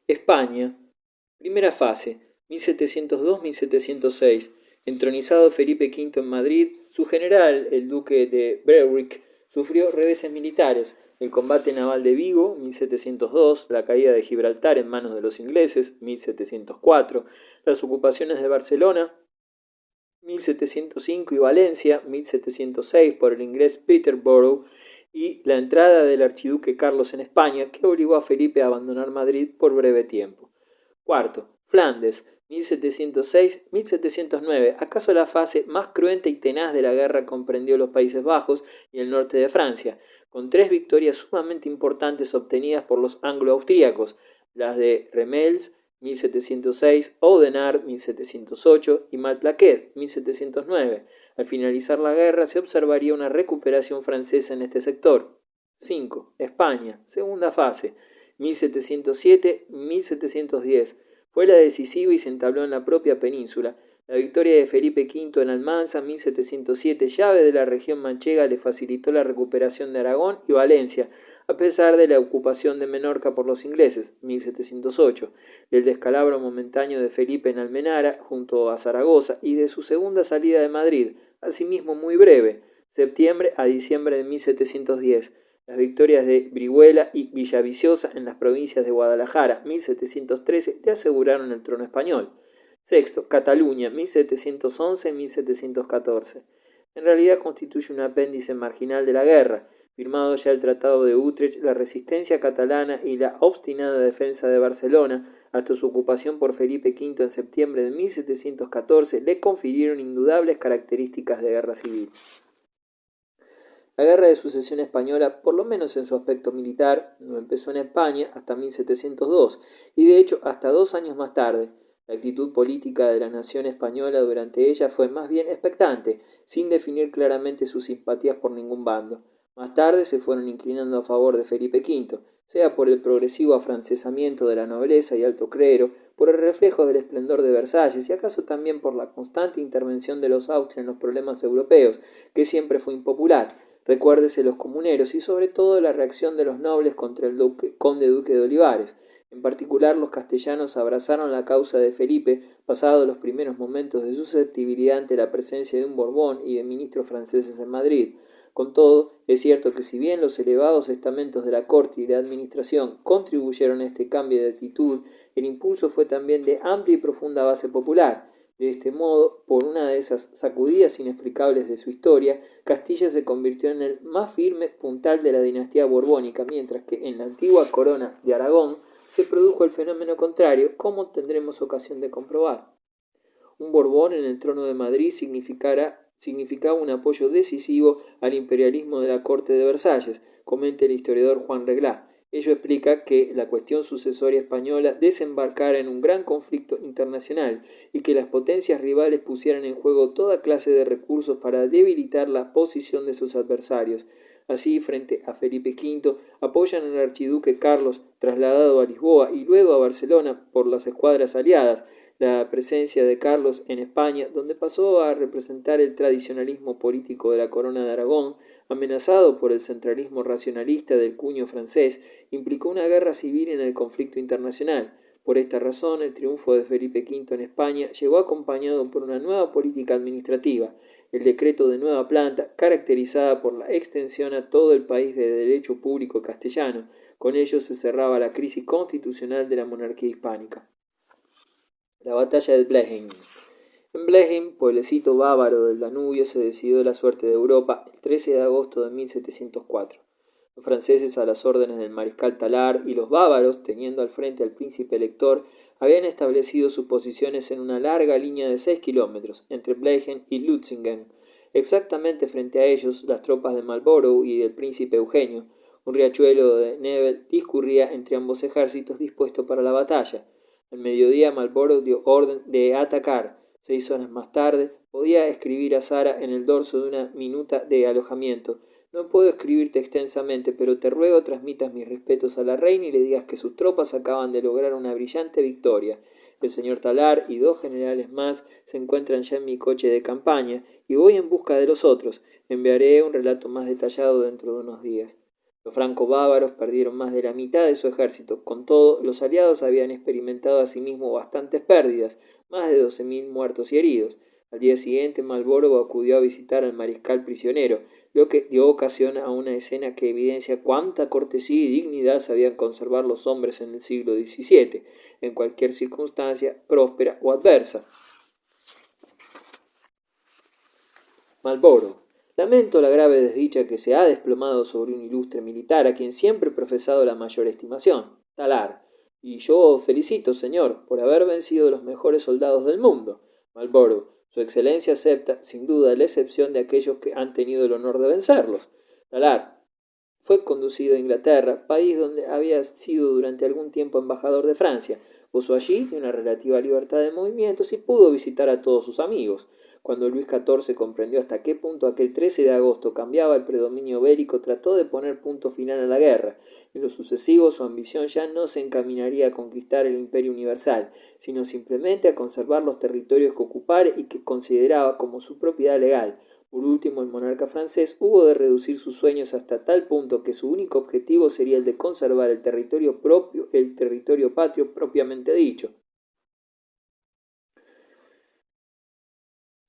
España. Primera fase, 1702-1706. Entronizado Felipe V en Madrid, su general, el duque de Berwick, sufrió reveses militares: el combate naval de Vigo, 1702, la caída de Gibraltar en manos de los ingleses, 1704, las ocupaciones de Barcelona, 1705, y Valencia, 1706, por el inglés Peterborough, y la entrada del archiduque Carlos en España, que obligó a Felipe a abandonar Madrid por breve tiempo. Cuarto, Flandes, 1706-1709. ¿Acaso la fase más cruenta y tenaz de la guerra comprendió los Países Bajos y el norte de Francia, con tres victorias sumamente importantes obtenidas por los anglo-austríacos, las de Remels, 1706, Oudenarde, 1708, y Malplaquet, 1709. Al finalizar la guerra se observaría una recuperación francesa en este sector. 5. España, segunda fase, 1707-1710. Fue la decisiva y se entabló en la propia península. La victoria de Felipe V en Almanza, 1707, llave de la región manchega, le facilitó la recuperación de Aragón y Valencia, a pesar de la ocupación de Menorca por los ingleses, 1708, del descalabro momentáneo de Felipe en Almenara, junto a Zaragoza, y de su segunda salida de Madrid, asimismo muy breve, septiembre a diciembre de 1710. Las victorias de Brihuela y Villaviciosa en las provincias de Guadalajara, 1713, le aseguraron el trono español. Sexto, Cataluña, 1711-1714. En realidad constituye un apéndice marginal de la guerra. Firmado ya el Tratado de Utrecht, la resistencia catalana y la obstinada defensa de Barcelona, hasta su ocupación por Felipe V en septiembre de 1714, le confirieron indudables características de guerra civil. La Guerra de Sucesión Española, por lo menos en su aspecto militar, no empezó en España hasta 1702, y de hecho hasta 2 años más tarde. La actitud política de la nación española durante ella fue más bien expectante, sin definir claramente sus simpatías por ningún bando. Más tarde se fueron inclinando a favor de Felipe V, sea por el progresivo afrancesamiento de la nobleza y alto clero, por el reflejo del esplendor de Versalles, y acaso también por la constante intervención de los Austrias en los problemas europeos, que siempre fue impopular. Recuérdese los comuneros y sobre todo la reacción de los nobles contra el conde duque de Olivares. En particular, los castellanos abrazaron la causa de Felipe, pasados los primeros momentos de susceptibilidad ante la presencia de un Borbón y de ministros franceses en Madrid. Con todo, es cierto que si bien los elevados estamentos de la corte y de administración contribuyeron a este cambio de actitud, el impulso fue también de amplia y profunda base popular. De este modo, por una de esas sacudidas inexplicables de su historia, Castilla se convirtió en el más firme puntal de la dinastía borbónica, mientras que en la antigua corona de Aragón se produjo el fenómeno contrario, como tendremos ocasión de comprobar. Un Borbón en el trono de Madrid significaba un apoyo decisivo al imperialismo de la corte de Versalles, comenta el historiador Juan Reglá. Ello explica que la cuestión sucesoria española desembarcara en un gran conflicto internacional y que las potencias rivales pusieran en juego toda clase de recursos para debilitar la posición de sus adversarios. Así, frente a Felipe V, apoyan al archiduque Carlos, trasladado a Lisboa y luego a Barcelona por las escuadras aliadas. La presencia de Carlos en España, donde pasó a representar el tradicionalismo político de la corona de Aragón, amenazado por el centralismo racionalista del cuño francés, implicó una guerra civil en el conflicto internacional. Por esta razón, el triunfo de Felipe V en España llegó acompañado por una nueva política administrativa, el decreto de nueva planta, caracterizada por la extensión a todo el país de derecho público castellano. Con ello se cerraba la crisis constitucional de la monarquía hispánica. La batalla de Blenheim. En Blenheim, pueblecito bávaro del Danubio, se decidió la suerte de Europa el 13 de agosto de 1704. Los franceses, a las órdenes del mariscal Tallard, y los bávaros, teniendo al frente al príncipe elector, habían establecido sus posiciones en una larga línea de 6 kilómetros entre Blenheim y Lutzingen. Exactamente frente a ellos, las tropas de Marlborough y del príncipe Eugenio. Un riachuelo de Nebel discurría entre ambos ejércitos dispuestos para la batalla. Al mediodía Marlborough dio orden de atacar. 6 horas más tarde podía escribir a Sara en el dorso de una minuta de alojamiento: no puedo escribirte extensamente, pero te ruego transmitas mis respetos a la reina y le digas que sus tropas acaban de lograr una brillante victoria. El señor Tallard y 2 generales más se encuentran ya en mi coche de campaña y voy en busca de los otros. Enviaré un relato más detallado dentro de unos días. Los franco-bávaros perdieron más de la mitad de su ejército. Con todo, los aliados habían experimentado asimismo bastantes pérdidas, más de 12.000 muertos y heridos. Al día siguiente, Marlborough acudió a visitar al mariscal prisionero, lo que dio ocasión a una escena que evidencia cuánta cortesía y dignidad sabían conservar los hombres en el siglo XVII, en cualquier circunstancia, próspera o adversa. Marlborough. Lamento la grave desdicha que se ha desplomado sobre un ilustre militar a quien siempre he profesado la mayor estimación, Talar. Y yo os felicito, señor, por haber vencido los mejores soldados del mundo. Marlborough. Su excelencia acepta, sin duda, la excepción de aquellos que han tenido el honor de vencerlos. Talar. Fue conducido a Inglaterra, país donde había sido durante algún tiempo embajador de Francia. Gozó allí de una relativa libertad de movimientos y pudo visitar a todos sus amigos. Cuando Luis XIV comprendió hasta qué punto aquel 13 de agosto cambiaba el predominio bélico, trató de poner punto final a la guerra. En lo sucesivo, su ambición ya no se encaminaría a conquistar el imperio universal, sino simplemente a conservar los territorios que ocupara y que consideraba como su propiedad legal. Por último, el monarca francés hubo de reducir sus sueños hasta tal punto que su único objetivo sería el de conservar el territorio patrio propiamente dicho.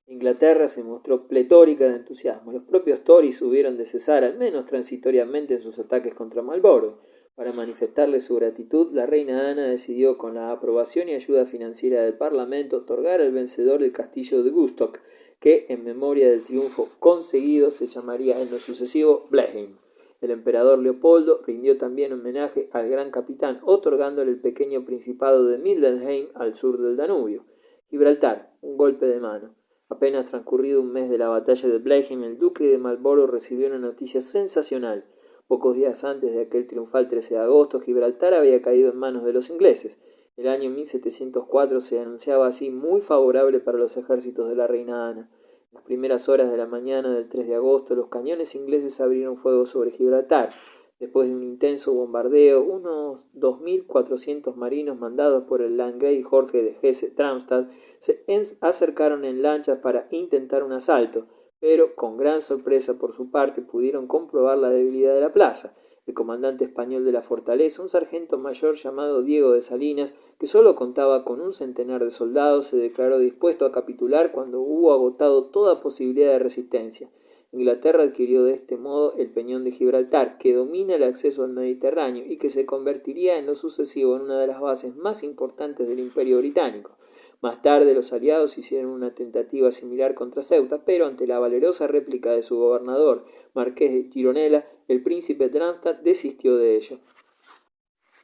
Inglaterra se mostró pletórica de entusiasmo. Los propios Tories hubieron de cesar, al menos transitoriamente, en sus ataques contra Marlborough. Para manifestarle su gratitud, la reina Ana decidió, con la aprobación y ayuda financiera del Parlamento, otorgar al vencedor el castillo de Woodstock, que, en memoria del triunfo conseguido, se llamaría en lo sucesivo Blenheim. El emperador Leopoldo rindió también homenaje al gran capitán, otorgándole el pequeño principado de Middelheim al sur del Danubio. Gibraltar, un golpe de mano. Apenas transcurrido un mes de la batalla de Blenheim, el duque de Marlborough recibió una noticia sensacional. Pocos días antes de aquel triunfal 13 de agosto, Gibraltar había caído en manos de los ingleses. El año 1704 se anunciaba así muy favorable para los ejércitos de la reina Ana. En las primeras horas de la mañana del 3 de agosto, los cañones ingleses abrieron fuego sobre Gibraltar. Después de un intenso bombardeo, unos 2.400 marinos mandados por el landgrave Jorge de Hesse-Darmstadt se acercaron en lanchas para intentar un asalto, pero con gran sorpresa por su parte pudieron comprobar la debilidad de la plaza. El comandante español de la fortaleza, un sargento mayor llamado Diego de Salinas, que solo contaba con 100 de soldados, se declaró dispuesto a capitular cuando hubo agotado toda posibilidad de resistencia. Inglaterra adquirió de este modo el peñón de Gibraltar, que domina el acceso al Mediterráneo y que se convertiría en lo sucesivo en una de las bases más importantes del Imperio Británico. Más tarde los aliados hicieron una tentativa similar contra Ceuta, pero ante la valerosa réplica de su gobernador, Marqués de Gironella, el príncipe de Darmstadt desistió de ello.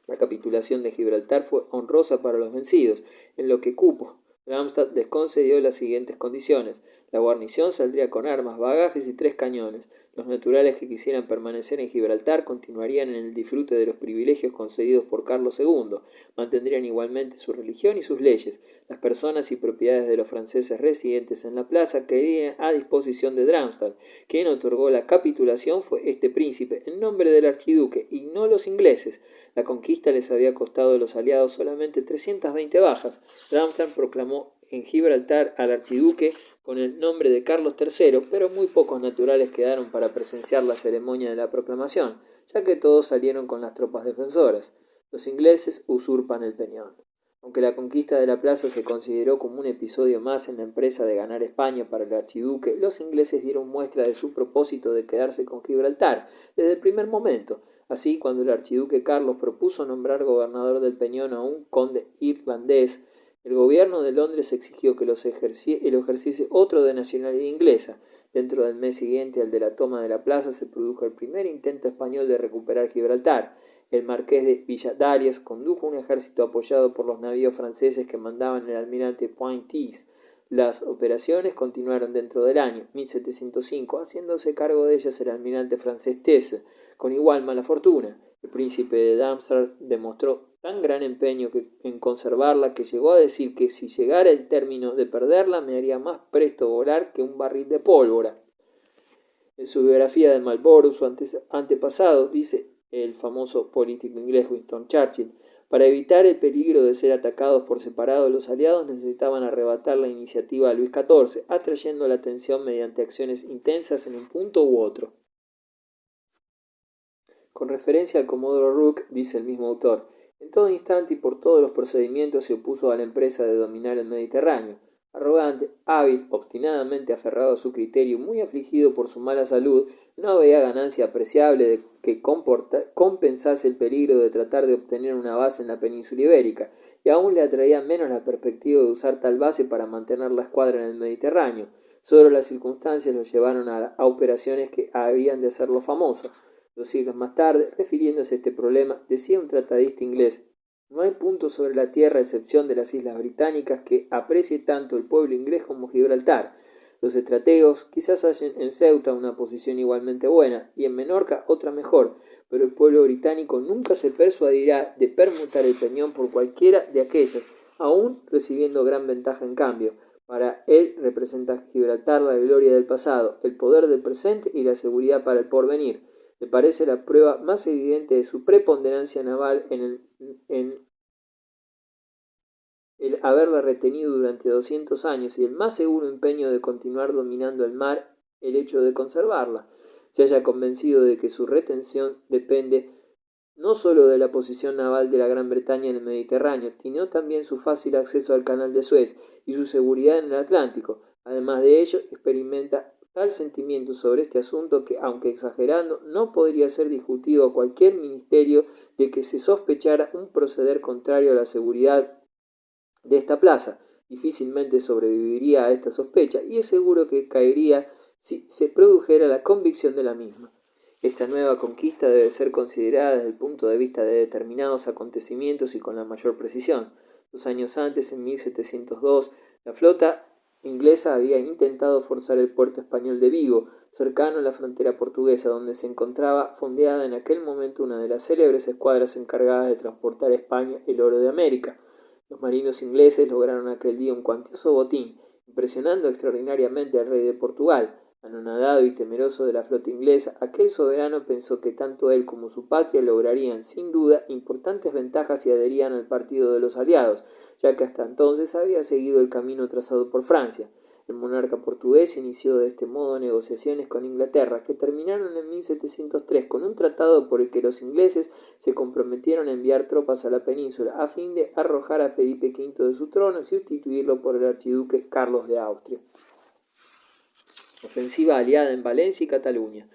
La capitulación de Gibraltar fue honrosa para los vencidos, en lo que cupo. Darmstadt les concedió las siguientes condiciones. La guarnición saldría con armas, bagajes y 3 cañones. Los naturales que quisieran permanecer en Gibraltar continuarían en el disfrute de los privilegios concedidos por Carlos II, mantendrían igualmente su religión y sus leyes. Las personas y propiedades de los franceses residentes en la plaza quedarían a disposición de Darmstadt. Quien otorgó la capitulación fue este príncipe, en nombre del archiduque, y no los ingleses. La conquista les había costado a los aliados solamente 320 bajas. Darmstadt proclamó en Gibraltar al archiduque con el nombre de Carlos III, pero muy pocos naturales quedaron para presenciar la ceremonia de la proclamación, ya que todos salieron con las tropas defensoras. Los ingleses usurpan el peñón. Aunque la conquista de la plaza se consideró como un episodio más en la empresa de ganar España para el archiduque, los ingleses dieron muestra de su propósito de quedarse con Gibraltar desde el primer momento. Así, cuando el archiduque Carlos propuso nombrar gobernador del Peñón a un conde irlandés, el gobierno de Londres exigió que lo ejerciese otro de nacionalidad inglesa. Dentro del mes siguiente al de la toma de la plaza se produjo el primer intento español de recuperar Gibraltar. El marqués de Villadarias condujo un ejército apoyado por los navíos franceses que mandaban el almirante Pointez. Las operaciones continuaron dentro del año 1705, haciéndose cargo de ellas el almirante francés Tesse. Con igual mala fortuna, el príncipe de Darmstadt demostró tan gran empeño en conservarla que llegó a decir que si llegara el término de perderla me haría más presto volar que un barril de pólvora. En su biografía de Marlborough, su antepasado, dice el famoso político inglés Winston Churchill, para evitar el peligro de ser atacados por separado, los aliados necesitaban arrebatar la iniciativa a Luis XIV, atrayendo la atención mediante acciones intensas en un punto u otro. Con referencia al comodoro Rooke, dice el mismo autor, en todo instante y por todos los procedimientos se opuso a la empresa de dominar el Mediterráneo. Arrogante, hábil, obstinadamente aferrado a su criterio, muy afligido por su mala salud, no veía ganancia apreciable de que compensase el peligro de tratar de obtener una base en la península ibérica, y aún le atraía menos la perspectiva de usar tal base para mantener la escuadra en el Mediterráneo. Solo las circunstancias lo llevaron a operaciones que habían de hacerlo famoso. 2 siglos más tarde, refiriéndose a este problema, decía un tratadista inglés: no hay punto sobre la tierra, a excepción de las islas británicas, que aprecie tanto el pueblo inglés como Gibraltar. Los estrategos quizás hallen en Ceuta una posición igualmente buena, y en Menorca otra mejor, pero el pueblo británico nunca se persuadirá de permutar el peñón por cualquiera de aquellas, aun recibiendo gran ventaja en cambio. Para él representa Gibraltar la gloria del pasado, el poder del presente y la seguridad para el porvenir. Me parece la prueba más evidente de su preponderancia naval en el haberla retenido durante 200 años y el más seguro empeño de continuar dominando el mar el hecho de conservarla. Se haya convencido de que su retención depende no sólo de la posición naval de la Gran Bretaña en el Mediterráneo, sino también su fácil acceso al Canal de Suez y su seguridad en el Atlántico. Además de ello, experimenta tal sentimiento sobre este asunto que, aunque exagerando, no podría ser discutido a cualquier ministerio de que se sospechara un proceder contrario a la seguridad de esta plaza. Difícilmente sobreviviría a esta sospecha, y es seguro que caería si se produjera la convicción de la misma. Esta nueva conquista debe ser considerada desde el punto de vista de determinados acontecimientos y con la mayor precisión. 2 años antes, en 1702, la flota inglesa había intentado forzar el puerto español de Vigo, cercano a la frontera portuguesa, donde se encontraba fondeada en aquel momento una de las célebres escuadras encargadas de transportar a España el oro de América. Los marinos ingleses lograron aquel día un cuantioso botín, impresionando extraordinariamente al rey de Portugal. Anonadado y temeroso de la flota inglesa, aquel soberano pensó que tanto él como su patria lograrían, sin duda, importantes ventajas si adherían al partido de los aliados, ya que hasta entonces había seguido el camino trazado por Francia. El monarca portugués inició de este modo negociaciones con Inglaterra, que terminaron en 1703 con un tratado por el que los ingleses se comprometieron a enviar tropas a la península a fin de arrojar a Felipe V de su trono y sustituirlo por el archiduque Carlos de Austria. Ofensiva aliada en Valencia y Cataluña.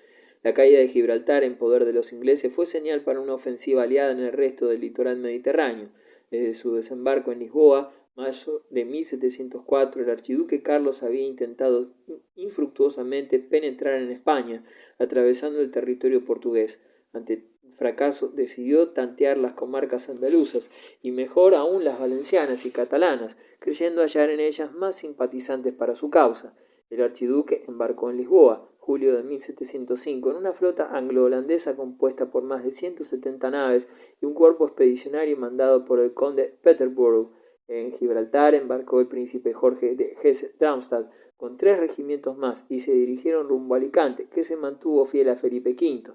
La caída de Gibraltar en poder de los ingleses fue señal para una ofensiva aliada en el resto del litoral mediterráneo. Desde su desembarco en Lisboa, mayo de 1704, el archiduque Carlos había intentado infructuosamente penetrar en España, atravesando el territorio portugués. Ante el fracaso, decidió tantear las comarcas andaluzas y mejor aún las valencianas y catalanas, creyendo hallar en ellas más simpatizantes para su causa. El archiduque embarcó en Lisboa, julio de 1705, en una flota anglo-holandesa compuesta por más de 170 naves y un cuerpo expedicionario mandado por el conde Peterborough. En Gibraltar embarcó el príncipe Jorge de Hesse-Darmstadt con 3 regimientos más y se dirigieron rumbo a Alicante, que se mantuvo fiel a Felipe V.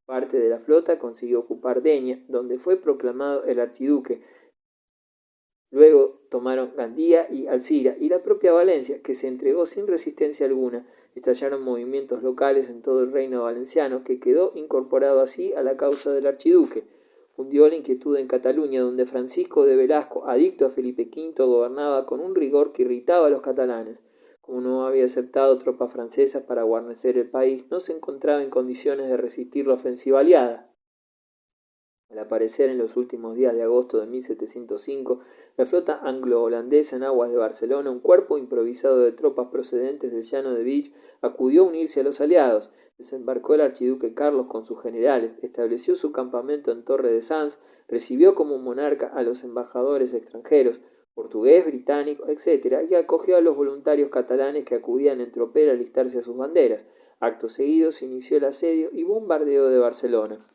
Parte de la flota consiguió ocupar Denia, donde fue proclamado el archiduque. Luego tomaron Gandía y Alcira y la propia Valencia, que se entregó sin resistencia alguna. Estallaron movimientos locales en todo el reino valenciano, que quedó incorporado así a la causa del archiduque. Fundió la inquietud en Cataluña, donde Francisco de Velasco, adicto a Felipe V, gobernaba con un rigor que irritaba a los catalanes. Como no había aceptado tropas francesas para guarnecer el país, no se encontraba en condiciones de resistir la ofensiva aliada. Al aparecer en los últimos días de agosto de 1705, la flota anglo-holandesa en aguas de Barcelona, un cuerpo improvisado de tropas procedentes del llano de Vich, acudió a unirse a los aliados. Desembarcó el archiduque Carlos con sus generales, estableció su campamento en Torre de Sanz, recibió como monarca a los embajadores extranjeros, portugués, británico, etc., y acogió a los voluntarios catalanes que acudían en tropel a alistarse a sus banderas. Acto seguido se inició el asedio y bombardeo de Barcelona.